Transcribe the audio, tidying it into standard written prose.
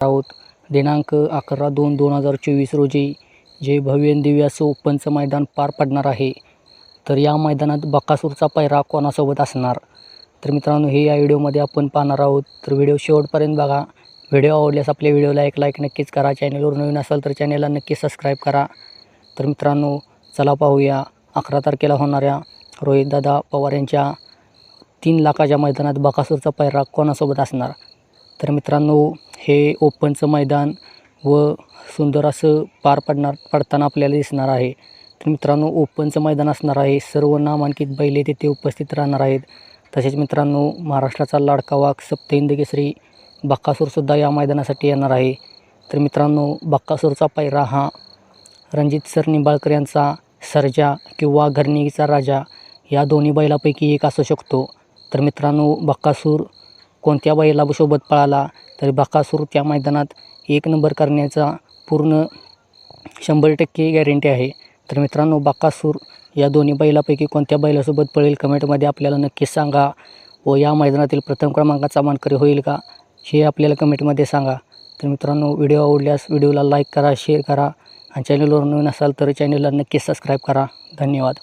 आहोत. दिनांक 11/2/2024 रोजी जे भव्य आणि दिव्य असं ओपनचं मैदान पार पडणार आहे. तर या मैदानात बकासूरचा पायरा कोणासोबत असणार, तर मित्रांनो हे या व्हिडिओमध्ये आपण पाहणार आहोत. तर व्हिडिओ शेवटपर्यंत बघा. व्हिडिओ आवडल्यास आपल्या व्हिडिओला एक लाईक नक्कीच करा. चॅनलवर नवीन असाल तर चॅनलला नक्की सबस्क्राईब करा. तर मित्रांनो चला पाहूया 11 तारखेला होणाऱ्या रोहितदादा पवार यांच्या 3 लाखाच्या मैदानात बकासूरचा पायरा कोणासोबत असणार. तर मित्रांनो हे ओपनचं मैदान व सुंदर असं पार पडताना आपल्याला दिसणार आहे. तर मित्रांनो ओपनचं मैदान असणार आहे. सर्व नामांकित बैल तिथे उपस्थित राहणार आहेत. तसेच मित्रांनो महाराष्ट्राचा लाडका वाघ सप्तहिंद केसरी बकासूरसुद्धा या मैदानासाठी येणार आहे. तर मित्रांनो बकासूरचा पायरा हा रणजित सर निंबाळकर यांचा सर्जा किंवा घरणीचा राजा या दोन्ही बैलापैकी एक असू शकतो. तर मित्रांनो बकासूर कोणत्या बैलासोबत पळाला तर बकासूर त्या मैदानात 1 नंबर करण्याचा पूर्ण 100% गॅरंटी आहे. तर मित्रांनो बकासूर या दोन्ही बैलापैकी कोणत्या बैलासोबत पळेल कमेंटमध्ये आपल्याला नक्कीच सांगा. व या मैदानातील प्रथम क्रमांकाचा मानकरी होईल का हे आपल्याला कमेंटमध्ये सांगा. तर मित्रांनो व्हिडिओ आवडल्यास व्हिडिओला लाईक करा, शेअर करा आणि चॅनलवर नवीन असाल तर चॅनलला नक्कीच सबस्क्राईब करा. धन्यवाद.